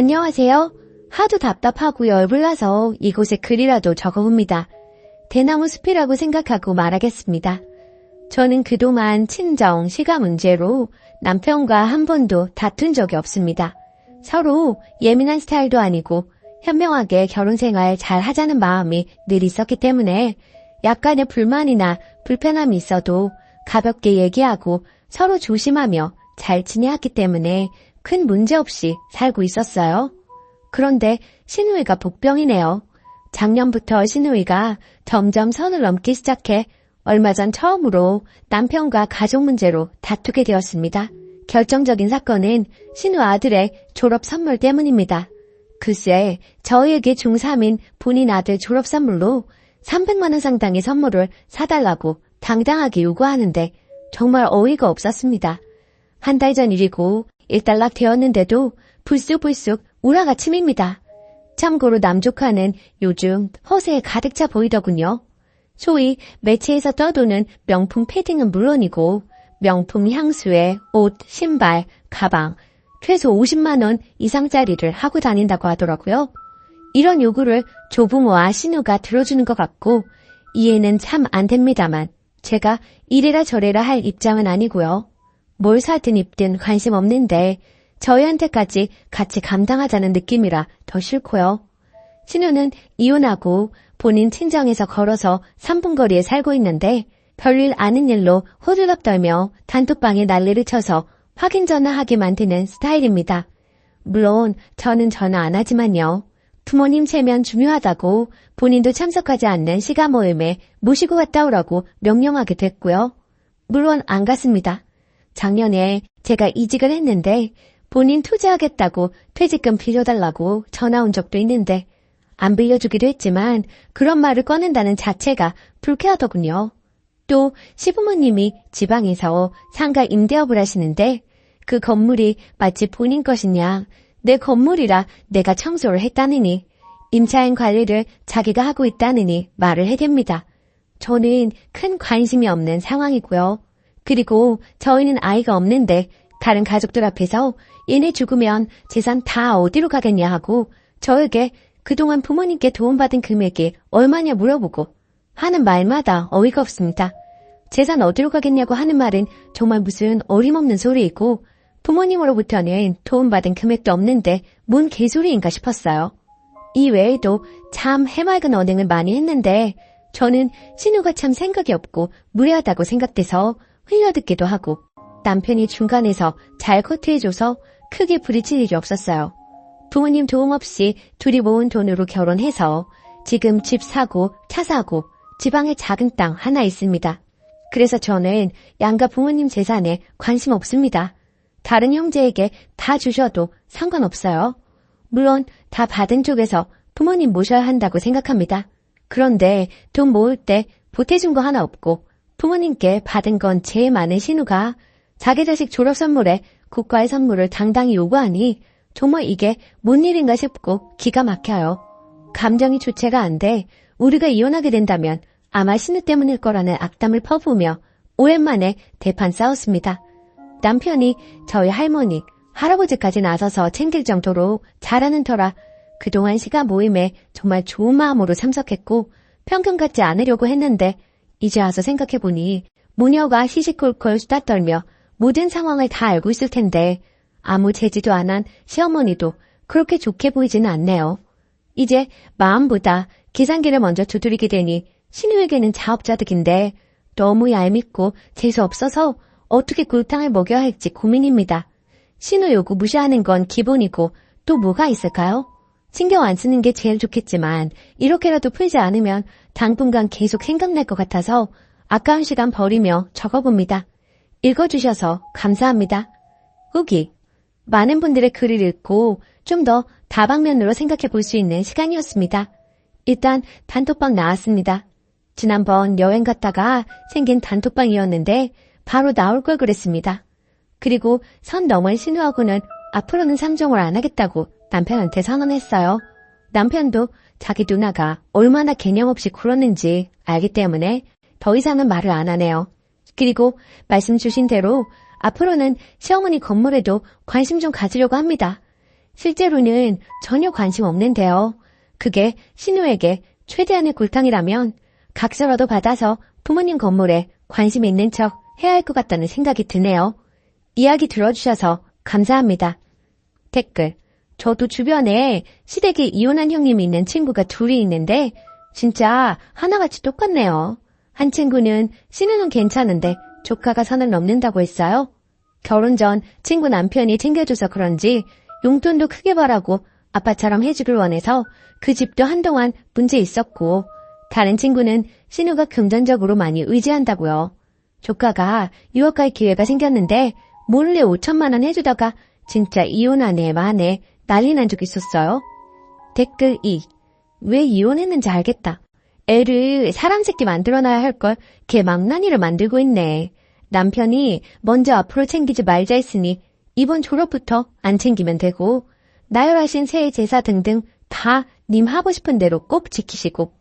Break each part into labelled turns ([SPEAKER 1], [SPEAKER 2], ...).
[SPEAKER 1] 안녕하세요. 하도 답답하고 열불나서 이곳에 글이라도 적어봅니다. 대나무 숲이라고 생각하고 말하겠습니다. 저는 그동안 친정, 시가 문제로 남편과 한 번도 다툰 적이 없습니다. 서로 예민한 스타일도 아니고 현명하게 결혼생활 잘 하자는 마음이 늘 있었기 때문에 약간의 불만이나 불편함이 있어도 가볍게 얘기하고 서로 조심하며 잘 지내왔기 때문에 큰 문제 없이 살고 있었어요. 그런데 시누이가 복병이네요. 작년부터 시누이가 점점 선을 넘기 시작해 얼마 전 처음으로 남편과 가족 문제로 다투게 되었습니다. 결정적인 사건은 시누 아들의 졸업 선물 때문입니다. 글쎄, 저희에게 중3인 본인 아들 졸업 선물로 300만 원 상당의 선물을 사달라고 당당하게 요구하는데 정말 어이가 없었습니다. 한 달 전 일이고 일단락 되었는데도 불쑥불쑥 우라가침입니다. 참고로 남조카는 요즘 허세에 가득 차 보이더군요. 소위 매체에서 떠도는 명품 패딩은 물론이고 명품 향수에 옷, 신발, 가방, 최소 50만 원 이상짜리를 하고 다닌다고 하더라고요. 이런 요구를 조부모와 시누가 들어주는 것 같고 이해는 참 안 됩니다만 제가 이래라 저래라 할 입장은 아니고요. 뭘 사든 입든 관심 없는데 저희한테까지 같이 감당하자는 느낌이라 더 싫고요. 신우는 이혼하고 본인 친정에서 걸어서 3분 거리에 살고 있는데 별일 아닌 일로 호들갑 떨며 단톡방에 난리를 쳐서 확인 전화하게 만드는 스타일입니다. 물론 저는 전화 안 하지만요. 부모님 체면 중요하다고 본인도 참석하지 않는 시가 모임에 모시고 갔다 오라고 명령하게 됐고요. 물론 안 갔습니다. 작년에 제가 이직을 했는데 본인 투자하겠다고 퇴직금 빌려달라고 전화 온 적도 있는데 안 빌려주기도 했지만 그런 말을 꺼낸다는 자체가 불쾌하더군요. 또 시부모님이 지방에서 상가 임대업을 하시는데 그 건물이 마치 본인 것이냐 내 건물이라 내가 청소를 했다느니 임차인 관리를 자기가 하고 있다느니 말을 해댑니다. 저는 큰 관심이 없는 상황이고요. 그리고 저희는 아이가 없는데 다른 가족들 앞에서 얘네 죽으면 재산 다 어디로 가겠냐 하고 저에게 그동안 부모님께 도움받은 금액이 얼마냐 물어보고 하는 말마다 어이가 없습니다. 재산 어디로 가겠냐고 하는 말은 정말 무슨 어림없는 소리이고 부모님으로부터는 도움받은 금액도 없는데 뭔 개소리인가 싶었어요. 이 외에도 참 해맑은 언행을 많이 했는데 저는 신우가 참 생각이 없고 무례하다고 생각돼서 흘려듣기도 하고 남편이 중간에서 잘 커트해줘서 크게 부딪힐 일이 없었어요. 부모님 도움 없이 둘이 모은 돈으로 결혼해서 지금 집 사고 차 사고 지방에 작은 땅 하나 있습니다. 그래서 저는 양가 부모님 재산에 관심 없습니다. 다른 형제에게 다 주셔도 상관없어요. 물론 다 받은 쪽에서 부모님 모셔야 한다고 생각합니다. 그런데 돈 모을 때 보태준 거 하나 없고 부모님께 받은 건 제일 많은 신우가 자기 자식 졸업 선물에 고가의 선물을 당당히 요구하니 정말 이게 뭔 일인가 싶고 기가 막혀요. 감정이 주체가 안 돼 우리가 이혼하게 된다면 아마 신우 때문일 거라는 악담을 퍼부으며 오랜만에 대판 싸웠습니다. 남편이 저희 할머니, 할아버지까지 나서서 챙길 정도로 잘하는 터라 그동안 시가 모임에 정말 좋은 마음으로 참석했고 평균 같지 않으려고 했는데 이제 와서 생각해보니 모녀가 시시콜콜 수다 떨며 모든 상황을 다 알고 있을 텐데 아무 제지도 안 한 시어머니도 그렇게 좋게 보이지는 않네요. 이제 마음보다 계산기를 먼저 두드리게 되니 신우에게는 자업자득인데 너무 얄밉고 재수없어서 어떻게 굴탕을 먹여야 할지 고민입니다. 신우 요구 무시하는 건 기본이고 또 뭐가 있을까요? 신경 안 쓰는 게 제일 좋겠지만 이렇게라도 풀지 않으면 당분간 계속 생각날 것 같아서 아까운 시간 버리며 적어봅니다. 읽어주셔서 감사합니다. 후기. 많은 분들의 글을 읽고 좀 더 다방면으로 생각해 볼 수 있는 시간이었습니다. 일단 단톡방 나왔습니다. 지난번 여행 갔다가 생긴 단톡방이었는데 바로 나올 걸 그랬습니다. 그리고 선 넘은 신우하고는 앞으로는 상종을 안 하겠다고 남편한테 선언했어요. 남편도 자기 누나가 얼마나 개념 없이 굴었는지 알기 때문에 더 이상은 말을 안 하네요. 그리고 말씀 주신 대로 앞으로는 시어머니 건물에도 관심 좀 가지려고 합니다. 실제로는 전혀 관심 없는데요. 그게 신우에게 최대한의 골탕이라면 각서라도 받아서 부모님 건물에 관심 있는 척 해야 할 것 같다는 생각이 드네요. 이야기 들어주셔서 감사합니다. 댓글. 저도 주변에 시댁에 이혼한 형님이 있는 친구가 둘이 있는데 진짜 하나같이 똑같네요. 한 친구는 신우는 괜찮은데 조카가 선을 넘는다고 했어요. 결혼 전 친구 남편이 챙겨줘서 그런지 용돈도 크게 바라고 아빠처럼 해주길 원해서 그 집도 한동안 문제 있었고, 다른 친구는 신우가 금전적으로 많이 의지한다고요. 조카가 유학 갈 기회가 생겼는데 몰래 5천만 원 해주다가 진짜 이혼하네 마네 난리 난 적 있었어요. 댓글 2. 왜 이혼했는지 알겠다. 애를 사람 새끼 만들어놔야 할걸 걔 망나니를 만들고 있네. 남편이 먼저 앞으로 챙기지 말자 했으니 이번 졸업부터 안 챙기면 되고, 나열하신 새해 제사 등등 다 님 하고 싶은 대로 꼭 지키시고,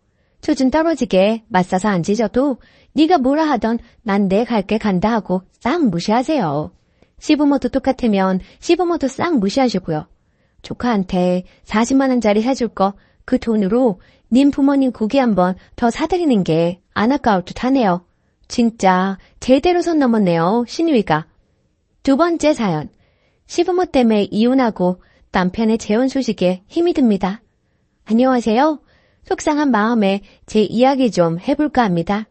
[SPEAKER 1] 수준 떨어지게 맞서서 안 찢어도 네가 뭐라 하던 난 내 갈 길 간다 하고 싹 무시하세요. 시부모도 똑같으면 시부모도 싹 무시하시고요. 조카한테 40만 원짜리 사줄 거 그 돈으로 님 부모님 고기 한번 더 사드리는 게 안 아까울 듯 하네요. 진짜 제대로 선 넘었네요, 신우이가. 두 번째 사연. 시부모 때문에 이혼하고 남편의 재혼 소식에 힘이 듭니다. 안녕하세요. 속상한 마음에 제 이야기 좀 해볼까 합니다.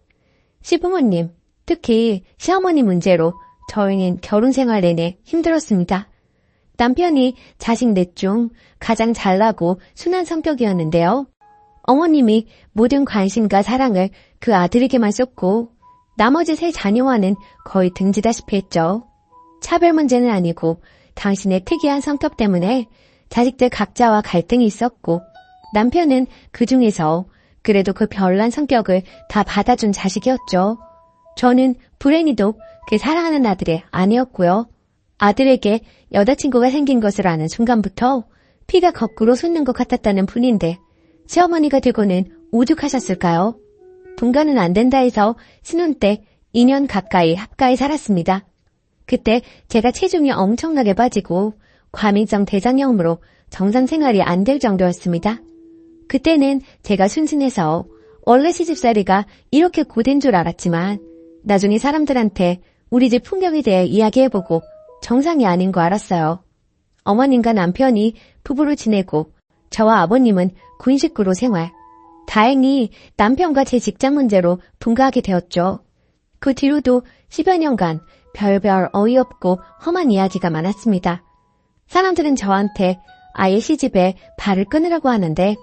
[SPEAKER 1] 시부모님, 특히 시어머니 문제로 저희는 결혼 생활 내내 힘들었습니다. 남편이 자식 넷 중 가장 잘나고 순한 성격이었는데요. 어머님이 모든 관심과 사랑을 그 아들에게만 쏟고 나머지 세 자녀와는 거의 등지다시피 했죠. 차별 문제는 아니고 당신의 특이한 성격 때문에 자식들 각자와 갈등이 있었고, 남편은 그 중에서 그래도 그 별난 성격을 다 받아준 자식이었죠. 저는 불행히도 그 사랑하는 아들의 아내였고요. 아들에게 여자친구가 생긴 것을 아는 순간부터 피가 거꾸로 솟는 것 같았다는 분인데 시어머니가 되고는 오죽하셨을까요? 분가는 안 된다 해서 신혼 때 2년 가까이 합가에 살았습니다. 그때 제가 체중이 엄청나게 빠지고 과민성 대장염으로 정상 생활이 안 될 정도였습니다. 그때는 제가 순진해서 원래 시집살이가 이렇게 고된 줄 알았지만 나중에 사람들한테 우리 집 풍경에 대해 이야기해보고 정상이 아닌 거 알았어요. 어머님과 남편이 부부로 지내고 저와 아버님은 군 식구로 생활. 다행히 남편과 제 직장 문제로 분가하게 되었죠. 그 뒤로도 10여 년간 별별 어이없고 험한 이야기가 많았습니다. 사람들은 저한테 아예 시집에 발을 끊으라고 하는데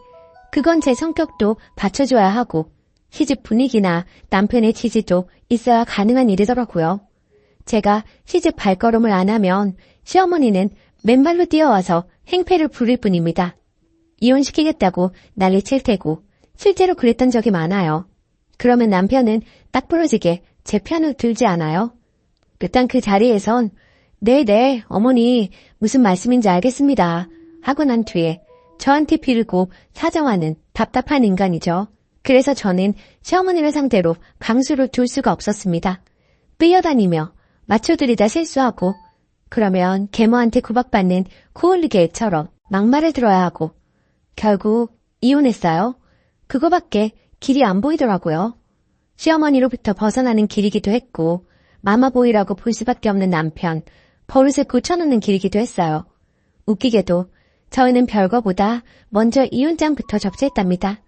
[SPEAKER 1] 그건 제 성격도 받쳐줘야 하고 시집 분위기나 남편의 지지도 있어야 가능한 일이더라고요. 제가 시집 발걸음을 안 하면 시어머니는 맨발로 뛰어와서 행패를 부릴 뿐입니다. 이혼시키겠다고 난리칠 테고 실제로 그랬던 적이 많아요. 그러면 남편은 딱 부러지게 제 편을 들지 않아요. 일단 그 자리에선 네네 어머니 무슨 말씀인지 알겠습니다 하고 난 뒤에 저한테 빌고 사정하는 답답한 인간이죠. 그래서 저는 시어머니를 상대로 강수를 둘 수가 없었습니다. 뛰어다니며 맞춰들이다 실수하고 그러면 계모한테 구박받는 코올리게 애처럼 막말을 들어야 하고 결국 이혼했어요. 그거밖에 길이 안 보이더라고요. 시어머니로부터 벗어나는 길이기도 했고 마마보이라고 볼 수밖에 없는 남편, 버릇을 고쳐놓는 길이기도 했어요. 웃기게도 저희는 별거보다 먼저 이혼장부터 접수했답니다.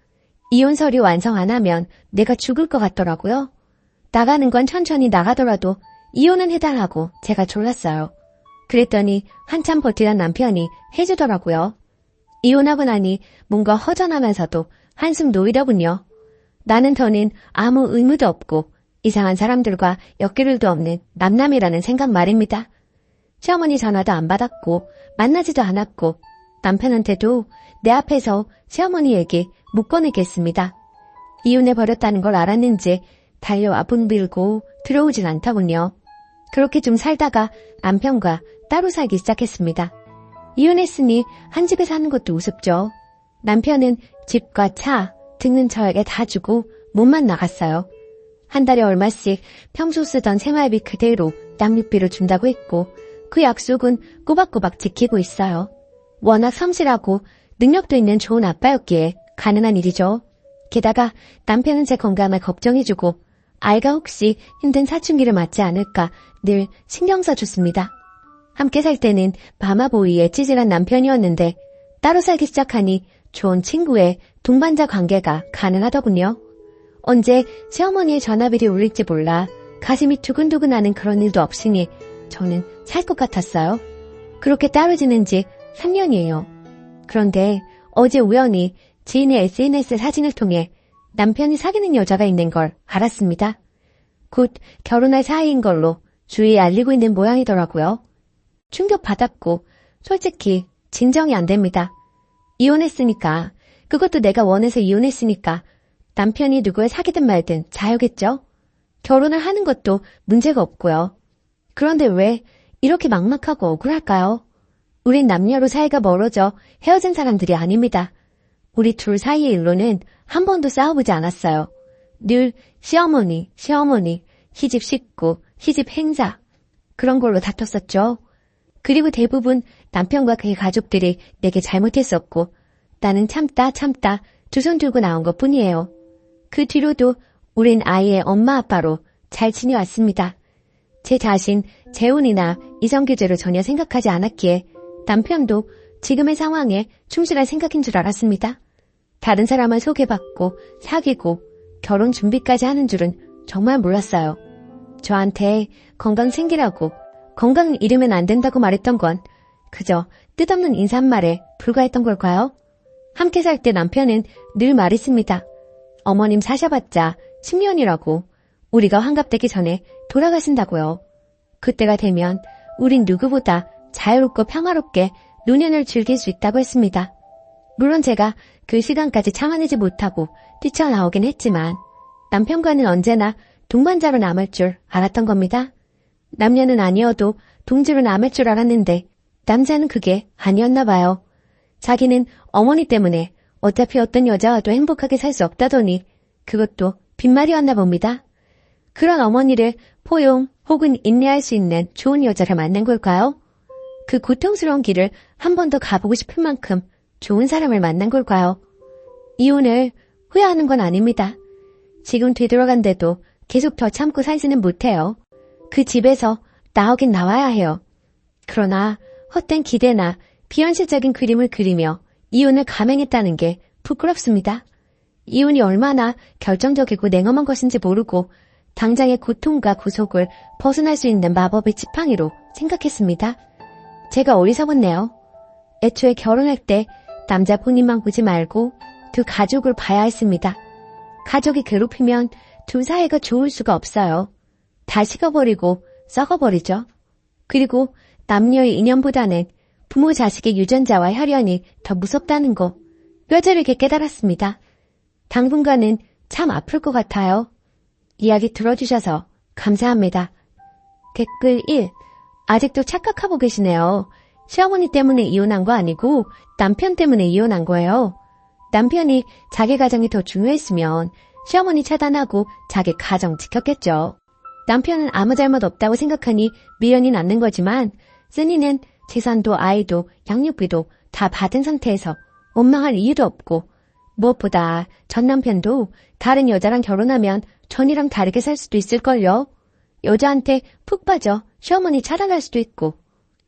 [SPEAKER 1] 이혼 서류 완성 안 하면 내가 죽을 것 같더라고요. 나가는 건 천천히 나가더라도 이혼은 해달라고 제가 졸랐어요. 그랬더니 한참 버티던 남편이 해주더라고요. 이혼하고 나니 뭔가 허전하면서도 한숨 놓이더군요. 나는 더는 아무 의무도 없고 이상한 사람들과 엮일 도 없는 남남이라는 생각 말입니다. 시어머니 전화도 안 받았고 만나지도 않았고 남편한테도 내 앞에서 시어머니 얘기 못 꺼내겠습니다. 이혼해버렸다는 걸 알았는지 달려와 분빌고 들어오진 않더군요. 그렇게 좀 살다가 남편과 따로 살기 시작했습니다. 이혼했으니 한 집에 사는 것도 우습죠. 남편은 집과 차, 듣는 저에게 다 주고 몸만 나갔어요. 한 달에 얼마씩 평소 쓰던 생활비 그대로 양육비를 준다고 했고 그 약속은 꼬박꼬박 지키고 있어요. 워낙 성실하고 능력도 있는 좋은 아빠였기에 가능한 일이죠. 게다가 남편은 제 건강을 걱정해주고 아이가 혹시 힘든 사춘기를 맞지 않을까 늘 신경 써줬습니다. 함께 살 때는 마마보이에 찌질한 남편이었는데 따로 살기 시작하니 좋은 친구의 동반자 관계가 가능하더군요. 언제 시어머니의 전화벨이 울릴지 몰라 가슴이 두근두근하는 그런 일도 없으니 저는 살 것 같았어요. 그렇게 따로 지낸 지 3년이에요. 그런데 어제 우연히 지인의 SNS 사진을 통해 남편이 사귀는 여자가 있는 걸 알았습니다. 곧 결혼할 사이인 걸로 주위에 알리고 있는 모양이더라고요. 충격받았고 솔직히 진정이 안 됩니다. 이혼했으니까, 그것도 내가 원해서 이혼했으니까 남편이 누구를 사귀든 말든 자유겠죠? 결혼을 하는 것도 문제가 없고요. 그런데 왜 이렇게 막막하고 억울할까요? 우린 남녀로 사이가 멀어져 헤어진 사람들이 아닙니다. 우리 둘 사이의 일로는 한 번도 싸워보지 않았어요. 늘 시어머니, 시집 식구, 시집 행사 그런 걸로 다퉜었죠. 그리고 대부분 남편과 그의 가족들이 내게 잘못했었고 나는 참다 두 손 들고 나온 것뿐이에요. 그 뒤로도 우린 아이의 엄마 아빠로 잘 지내왔습니다. 제 자신, 재혼이나 이성교제로 전혀 생각하지 않았기에 남편도 지금의 상황에 충실할 생각인 줄 알았습니다. 다른 사람을 소개받고 사귀고 결혼 준비까지 하는 줄은 정말 몰랐어요. 저한테 건강 챙기라고 건강 잃으면 안 된다고 말했던 건 그저 뜻없는 인사말에 불과했던 걸까요? 함께 살 때 남편은 늘 말했습니다. 어머님 사셔봤자 10년이라고 우리가 환갑되기 전에 돌아가신다고요. 그때가 되면 우린 누구보다 자유롭고 평화롭게 노년을 즐길 수 있다고 했습니다. 물론 제가 그 시간까지 참아내지 못하고 뛰쳐나오긴 했지만 남편과는 언제나 동반자로 남을 줄 알았던 겁니다. 남녀는 아니어도 동지로 남을 줄 알았는데 남자는 그게 아니었나 봐요. 자기는 어머니 때문에 어차피 어떤 여자와도 행복하게 살 수 없다더니 그것도 빈말이었나 봅니다. 그런 어머니를 포용 혹은 인내할 수 있는 좋은 여자를 만난 걸까요? 그 고통스러운 길을 한 번 더 가보고 싶을 만큼 좋은 사람을 만난 걸까요? 이혼을 후회하는 건 아닙니다. 지금 뒤돌아간데도 계속 더 참고 살지는 못해요. 그 집에서 나오긴 나와야 해요. 그러나 헛된 기대나 비현실적인 그림을 그리며 이혼을 감행했다는 게 부끄럽습니다. 이혼이 얼마나 결정적이고 냉엄한 것인지 모르고 당장의 고통과 구속을 벗어날 수 있는 마법의 지팡이로 생각했습니다. 제가 어리석었네요. 애초에 결혼할 때 남자 본인만 보지 말고 두 가족을 봐야 했습니다. 가족이 괴롭히면 두 사이가 좋을 수가 없어요. 다 식어버리고 썩어버리죠. 그리고 남녀의 인연보다는 부모 자식의 유전자와 혈연이 더 무섭다는 거 뼈저리게 깨달았습니다. 당분간은 참 아플 것 같아요. 이야기 들어주셔서 감사합니다. 댓글 1. 아직도 착각하고 계시네요. 시어머니 때문에 이혼한 거 아니고 남편 때문에 이혼한 거예요. 남편이 자기 가정이 더 중요했으면 시어머니 차단하고 자기 가정 지켰겠죠. 남편은 아무 잘못 없다고 생각하니 미련이 남는 거지만 쓰니는 재산도 아이도 양육비도 다 받은 상태에서 원망할 이유도 없고 무엇보다 전 남편도 다른 여자랑 결혼하면 전이랑 다르게 살 수도 있을걸요. 여자한테 푹 빠져 시어머니 차단할 수도 있고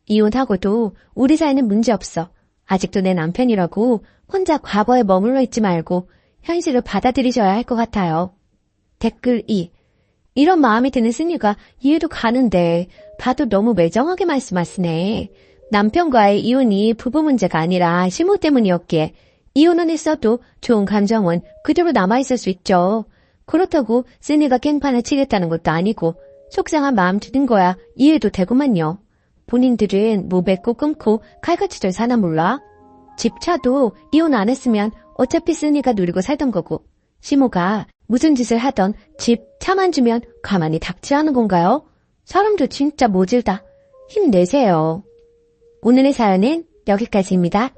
[SPEAKER 1] 이혼하고도 우리 사이는 문제없어. 아직도 내 남편이라고 혼자 과거에 머물러 있지 말고 현실을 받아들이셔야 할 것 같아요. 댓글 2. 이런 마음이 드는 쓰니가 이해도 가는데 봐도 너무 매정하게 말씀하시네. 남편과의 이혼이 부부 문제가 아니라 시모 때문이었기에 이혼은 했어도 좋은 감정은 그대로 남아있을 수 있죠. 그렇다고 쓰니가 깽판을 치겠다는 것도 아니고 속상한 마음 드는 거야 이해도 되구만요. 본인들은 뭐 맺고 끊고 칼같이들 사나 몰라? 집차도 이혼 안 했으면 어차피 쓰니가 누리고 살던 거고 시모가 무슨 짓을 하던 집 차만 주면 가만히 닥치 하는 건가요? 사람도 진짜 모질다. 힘내세요. 오늘의 사연은 여기까지입니다.